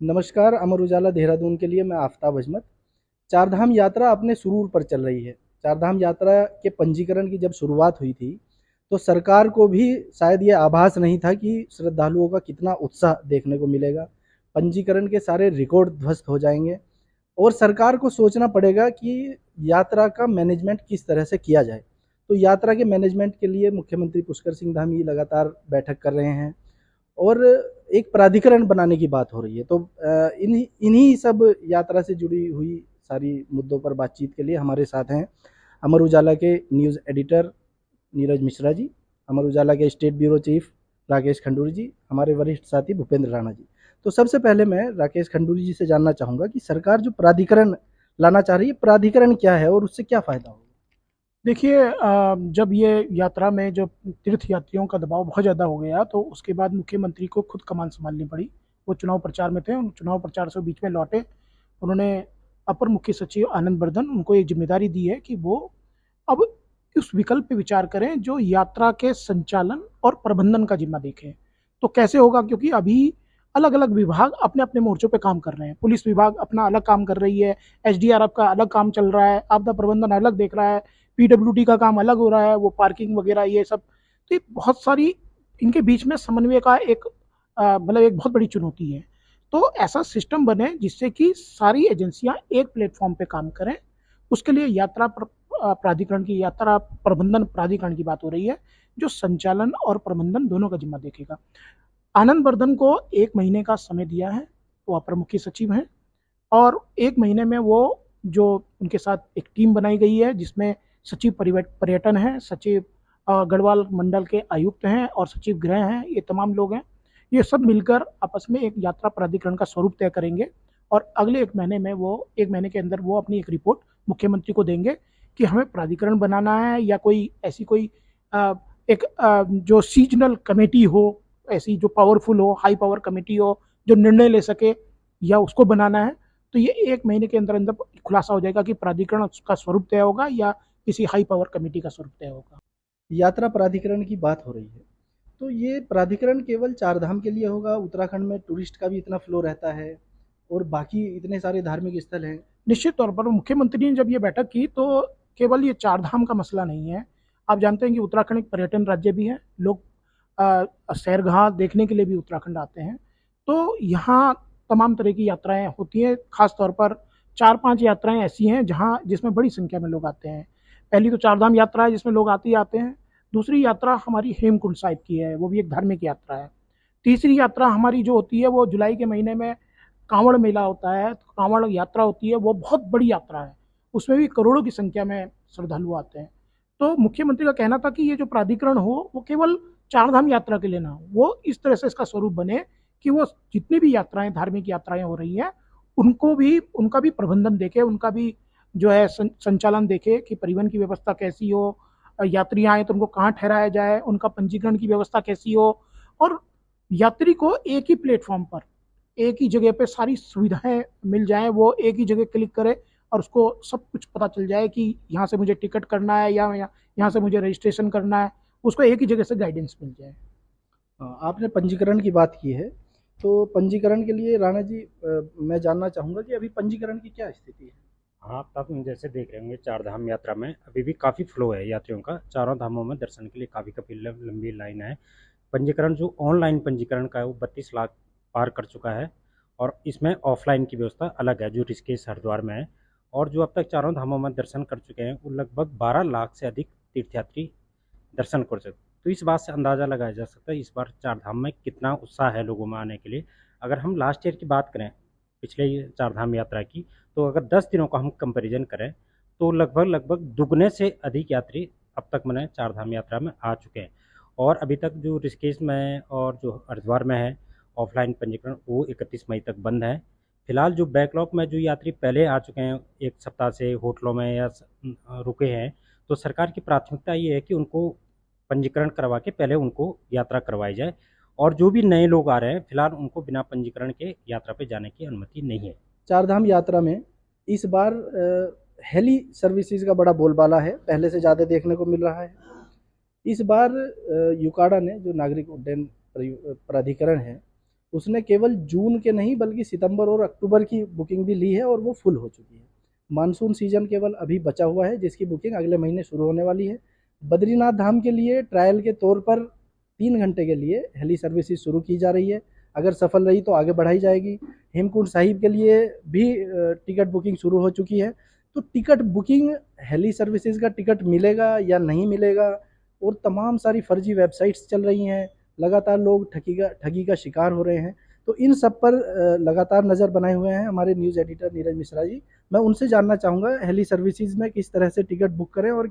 नमस्कार, अमर उजाला देहरादून के लिए मैं आफ़ताब अजमत। चारधाम यात्रा अपने सुरूर पर चल रही है। चारधाम यात्रा के पंजीकरण की जब शुरुआत हुई थी, तो सरकार को भी शायद ये आभास नहीं था कि श्रद्धालुओं का कितना उत्साह देखने को मिलेगा। पंजीकरण के सारे रिकॉर्ड ध्वस्त हो जाएँगे और सरकार को सोचना पड़ेगा कि यात्रा का मैनेजमेंट किस तरह से किया जाए। तो यात्रा के मैनेजमेंट के लिए मुख्यमंत्री पुष्कर सिंह धामी लगातार बैठक कर रहे हैं और एक प्राधिकरण बनाने की बात हो रही है। तो इन्हीं इन्हीं सब यात्रा से जुड़ी हुई सारी मुद्दों पर बातचीत के लिए हमारे साथ हैं अमर उजाला के न्यूज़ एडिटर नीरज मिश्रा जी, अमर उजाला के state bureau chief Rakesh Khanduri ji, हमारे वरिष्ठ साथी भूपेंद्र राणा जी। तो सबसे पहले मैं राकेश खंडूरी जी से जानना चाहूँगा कि सरकार जो प्राधिकरण लाना चाह रही है, प्राधिकरण क्या है और उससे क्या फ़ायदा होगा? देखिए, जब ये यात्रा में जो तीर्थ यात्रियों का दबाव बहुत ज़्यादा हो गया तो उसके बाद मुख्यमंत्री को खुद कमान संभालनी पड़ी। वो चुनाव प्रचार में थे, उन चुनाव प्रचार से बीच में लौटे। उन्होंने अपर मुख्य सचिव आनंद बर्धन उनको एक जिम्मेदारी दी है कि वो अब उस विकल्प पे विचार करें जो यात्रा के संचालन और प्रबंधन का जिम्मा देखें। तो कैसे होगा, क्योंकि अभी अलग अलग विभाग अपने अपने मोर्चों पे काम कर रहे हैं। पुलिस विभाग अपना अलग काम कर रही है, एसडीआरएफ का अलग काम चल रहा है, आपदा प्रबंधन अलग देख रहा है, पीडब्ल्यूडी का काम अलग हो रहा है, वो पार्किंग वगैरह ये सब। तो ये बहुत सारी इनके बीच में समन्वय का एक मतलब एक बहुत बड़ी चुनौती है। तो ऐसा सिस्टम बने जिससे कि सारी एजेंसियां एक प्लेटफॉर्म पे काम करें। उसके लिए प्राधिकरण की यात्रा प्रबंधन प्राधिकरण की बात हो रही है, जो संचालन और प्रबंधन दोनों का जिम्मा देखेगा। आनंद वर्धन को 1 महीने का समय दिया है। वो अपर मुख्य सचिव हैं और 1 महीने में वो जो उनके साथ एक टीम बनाई गई है जिसमें सचिव पर्यटन है, सचिव गढ़वाल मंडल के आयुक्त हैं और सचिव गृह हैं, ये तमाम लोग हैं। ये सब मिलकर आपस में एक यात्रा प्राधिकरण का स्वरूप तय करेंगे और अगले 1 महीने में वो 1 महीने के अंदर वो अपनी एक रिपोर्ट मुख्यमंत्री को देंगे कि हमें प्राधिकरण बनाना है या कोई ऐसी कोई अ, एक जो सीजनल कमेटी हो, ऐसी जो पावरफुल हो, हाई पावर कमेटी हो जो निर्णय ले सके, या उसको बनाना है। तो ये 1 महीने के अंदर अंदर खुलासा हो जाएगा कि प्राधिकरण का स्वरूप तय होगा या किसी हाई पावर कमेटी का स्वरूप तय होगा। यात्रा प्राधिकरण की बात हो रही है, तो ये प्राधिकरण केवल चारधाम के लिए होगा? उत्तराखंड में टूरिस्ट का भी इतना फ्लो रहता है और बाकी इतने सारे धार्मिक स्थल हैं। निश्चित तौर पर मुख्यमंत्री ने जब ये बैठक की तो केवल ये चार धाम का मसला नहीं है। आप जानते हैं कि उत्तराखंड एक पर्यटन राज्य भी है। लोग सैरगाह देखने के लिए भी उत्तराखंड आते हैं। तो यहाँ तमाम तरह की यात्राएं होती हैं। खास तौर पर 4-5 यात्राएं ऐसी हैं जहाँ जिसमें बड़ी संख्या में लोग आते हैं। पहली तो चारधाम यात्रा है जिसमें लोग आते ही आते हैं। दूसरी यात्रा हमारी हेमकुंड साहिब की है, वो भी एक धार्मिक यात्रा है। तीसरी यात्रा हमारी जो होती है वो जुलाई के महीने में कांवड़ मेला होता है, तो कांवड़ यात्रा होती है, वो बहुत बड़ी यात्रा है। उसमें भी करोड़ों की संख्या में श्रद्धालु आते हैं। तो मुख्यमंत्री का कहना था कि ये जो प्राधिकरण हो वो केवल चार धाम यात्रा के लिए ना हो, वो इस तरह से इसका स्वरूप बने कि वो जितनी भी यात्राएं धार्मिक यात्राएं हो रही हैं उनको भी उनका भी प्रबंधन देखे, उनका भी जो है संचालन देखे कि परिवहन की व्यवस्था कैसी हो, यात्री आए तो उनको कहाँ ठहराया जाए, उनका पंजीकरण की व्यवस्था कैसी हो, और यात्री को एक ही प्लेटफॉर्म पर एक ही जगह पे सारी सुविधाएं मिल जाए, वो एक ही जगह क्लिक करे और उसको सब कुछ पता चल जाए कि यहाँ से मुझे टिकट करना है या यहाँ से मुझे रजिस्ट्रेशन करना है, उसको एक ही जगह से गाइडेंस मिल जाए। आपने पंजीकरण की बात की है, तो पंजीकरण के लिए राणा जी मैं जानना चाहूँगा कि अभी पंजीकरण की क्या स्थिति है? हाँ, तब जैसे देख रहे होंगे चार धाम यात्रा में अभी भी काफ़ी फ्लो है यात्रियों का। चारों धामों में दर्शन के लिए काफ़ी काफ़ी लंबी लाइन है। पंजीकरण जो ऑनलाइन पंजीकरण का है वो 32 लाख पार कर चुका है और इसमें ऑफलाइन की व्यवस्था अलग है जो ऋषिकेश हरिद्वार में है। और जो अब तक चारों धामों में दर्शन कर चुके हैं वो लगभग 12 लाख से अधिक तीर्थयात्री दर्शन कर सकते। तो इस बात से अंदाज़ा लगाया जा सकता है इस बार चार धाम में कितना उत्साह है लोगों में आने के लिए। अगर हम लास्ट ईयर की बात करें, पिछले चार धाम यात्रा की, तो अगर 10 दिनों का हम कंपैरिजन करें तो लगभग लगभग दुगने से अधिक यात्री अब तक मैंने चार धाम यात्रा में आ चुके हैं। और अभी तक जो ऋषिकेश में और जो हरिद्वार में है ऑफलाइन पंजीकरण वो 31 मई तक बंद है। फिलहाल जो बैकलॉग में जो यात्री पहले आ चुके हैं एक सप्ताह से होटलों में या रुके हैं, तो सरकार की प्राथमिकता ये है कि उनको पंजीकरण करवा के पहले उनको यात्रा करवाई जाए। और जो भी नए लोग आ रहे हैं फिलहाल उनको बिना पंजीकरण के यात्रा पे जाने की अनुमति नहीं है। चारधाम यात्रा में इस बार हेली सर्विसेज का बड़ा बोलबाला है, पहले से ज़्यादा देखने को मिल रहा है। इस बार यूकाडा ने जो नागरिक उड्डयन प्राधिकरण है, उसने केवल जून के नहीं बल्कि सितंबर और अक्टूबर की बुकिंग भी ली है और वो फुल हो चुकी है। मानसून सीजन केवल अभी बचा हुआ है जिसकी बुकिंग अगले महीने शुरू होने वाली है। बद्रीनाथ धाम के लिए ट्रायल के तौर पर 3 घंटे के लिए हेली सर्विसेज शुरू की जा रही है, अगर सफल रही तो आगे बढ़ाई जाएगी। हेमकुंड साहिब के लिए भी टिकट बुकिंग शुरू हो चुकी है। तो टिकट बुकिंग, हेली सर्विसेज का टिकट मिलेगा या नहीं मिलेगा, और तमाम सारी फर्जी वेबसाइट्स चल रही हैं, लगातार लोग ठगी का शिकार हो रहे हैं। तो इन सब पर लगातार नज़र बनाए हुए हैं हमारे न्यूज़ एडिटर नीरज मिश्रा जी। मैं उनसे जानना चाहूँगा हेली सर्विसेज में किस तरह से टिकट बुक करें और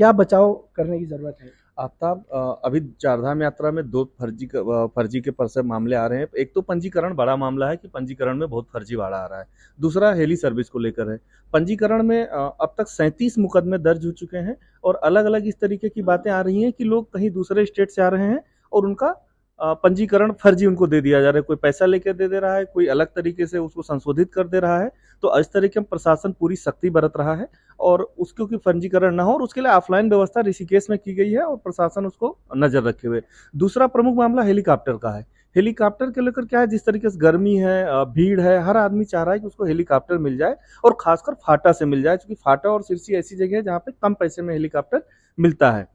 क्या बचाव करने की ज़रूरत है। आफ्ताब, अभी चारधाम यात्रा में 2 फर्जी के परसे मामले आ रहे हैं। एक तो पंजीकरण बड़ा मामला है कि पंजीकरण में बहुत फर्जीवाड़ा आ रहा है। दूसरा हेली सर्विस को लेकर है। पंजीकरण में अब तक 37 मुकदमे दर्ज हो चुके हैं और अलग अलग इस तरीके की बातें आ रही हैं कि लोग कहीं दूसरे स्टेट से आ रहे हैं और उनका पंजीकरण फर्जी उनको दे दिया जा रहा है। कोई पैसा लेकर दे रहा है, कोई अलग तरीके से उसको संशोधित कर दे रहा है। तो इस तरीके में प्रशासन पूरी सख्ती बरत रहा है और उसको की पंजीकरण ना हो और उसके लिए ऑफलाइन व्यवस्था ऋषिकेश में की गई है और प्रशासन उसको नजर रखे हुए। दूसरा प्रमुख मामला हेलीकॉप्टर का है। हेलीकॉप्टर के लेकर क्या है, जिस तरीके से गर्मी है, भीड़ है, हर आदमी चाह रहा है कि उसको हेलीकॉप्टर मिल जाए और खासकर फाटा से मिल जाए, क्योंकि फाटा और सिरसी ऐसी जगह है जहाँ पे कम पैसे में हेलीकॉप्टर मिलता है।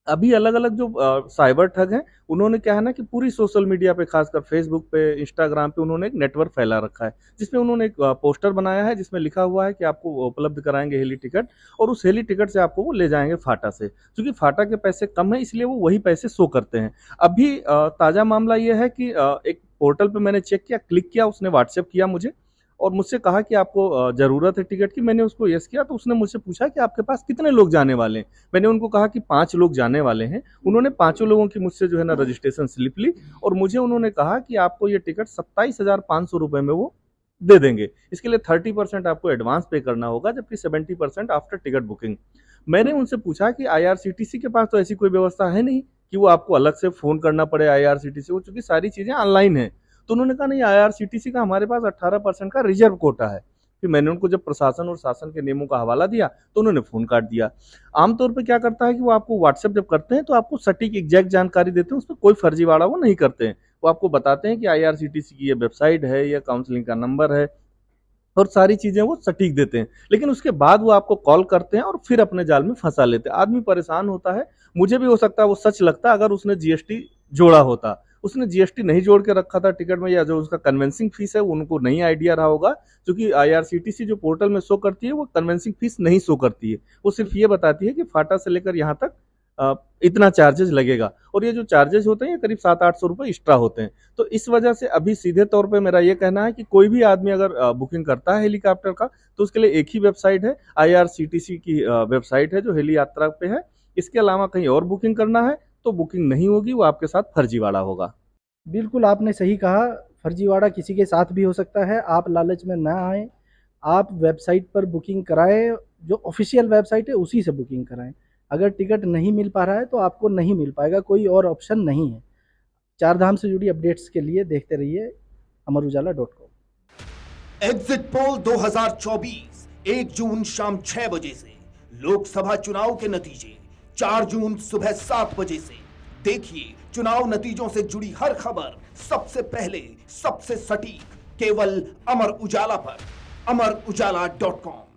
अभी अलग अलग जो साइबर ठग हैं, उन्होंने क्या है ना कि पूरी सोशल मीडिया पे, खासकर फेसबुक पे, इंस्टाग्राम पे उन्होंने एक नेटवर्क फैला रखा है, जिसमें उन्होंने एक पोस्टर बनाया है जिसमें लिखा हुआ है कि आपको उपलब्ध कराएंगे हेली टिकट और उस हेली टिकट से आपको वो ले जाएंगे फाटा से। क्योंकि फाटा के पैसे कम है इसलिए वो वही पैसे शो करते हैं। अभी ताज़ा मामला ये है कि एक पोर्टल पे मैंने चेक किया, क्लिक किया, उसने व्हाट्सएप किया मुझे और मुझसे कहा कि आपको ज़रूरत है टिकट की। मैंने उसको यस किया तो उसने मुझसे पूछा कि आपके पास कितने लोग जाने वाले हैं। मैंने उनको कहा कि 5 लोग जाने वाले हैं। उन्होंने 5 लोगों की मुझसे जो है ना रजिस्ट्रेशन स्लिप ली और मुझे उन्होंने कहा कि आपको ये टिकट 27,500 रुपये में वो दे देंगे। इसके लिए 30% आपको एडवांस पे करना होगा, जबकि 70% आफ्टर टिकट बुकिंग। मैंने उनसे पूछा कि IRCTC के पास तो ऐसी कोई व्यवस्था है नहीं कि वो आपको अलग से फ़ोन करना पड़े IRCTC को, चूँकि सारी चीज़ें ऑनलाइन हैं। तो उन्होंने कहा नहीं, IRCTC का हमारे पास 18% का रिजर्व कोटा है। फिर मैंने उनको जब प्रशासन और शासन के नियमों का हवाला दिया तो उन्होंने फ़ोन काट दिया। आमतौर पे क्या करता है कि वो आपको व्हाट्सएप जब करते हैं तो आपको सटीक एग्जैक्ट जानकारी देते हैं, उसमें कोई फर्जीवाड़ा वो नहीं करते हैं। वो आपको बताते हैं कि IRCTC की ये वेबसाइट है, ये काउंसलिंग का नंबर है और सारी चीज़ें वो सटीक देते हैं। लेकिन उसके बाद वो आपको कॉल करते हैं और फिर अपने जाल में फंसा लेते हैं। आदमी परेशान होता है। मुझे भी हो सकता है वो सच लगता अगर उसने GST जोड़ा होता। उसने GST नहीं जोड़ के रखा था टिकट में, या जो उसका कन्वेंसिंग फीस है उनको नहीं आइडिया रहा होगा, क्योंकि IRCTC जो पोर्टल में शो करती है वो कन्वेंसिंग फीस नहीं शो करती है। वो सिर्फ ये बताती है कि फाटा से लेकर यहाँ तक इतना चार्जेस लगेगा और ये जो चार्जेस होते हैं ये करीब 700-800 रुपये एक्स्ट्रा होते हैं। तो इस वजह से अभी सीधे तौर पे मेरा ये कहना है कि कोई भी आदमी अगर बुकिंग करता है हेलीकॉप्टर का तो उसके लिए एक ही वेबसाइट है, IRCTC की वेबसाइट है जो हेली यात्रा पे है। इसके अलावा कहीं और बुकिंग करना है तो बुकिंग नहीं होगी, वो आपके साथ फर्जीवाड़ा होगा। बिल्कुल आपने सही कहा, फर्जीवाड़ा किसी के साथ भी हो सकता है। आप लालच में ना आएँ, आप वेबसाइट पर बुकिंग कराएँ, जो ऑफिशियल वेबसाइट है उसी से बुकिंग कराएँ। अगर टिकट नहीं मिल पा रहा है तो आपको नहीं मिल पाएगा, कोई और ऑप्शन नहीं है। चारधाम से जुड़ी अपडेट्स के लिए देखते रहिए amarujala.com। एग्जिट पोल 2024 1 जून शाम 6 बजे से, लोकसभा चुनाव के नतीजे 4 जून सुबह 7 बजे से। देखिए चुनाव नतीजों से जुड़ी हर खबर सबसे पहले, सबसे सटीक, केवल अमर उजाला पर, amarujala.com।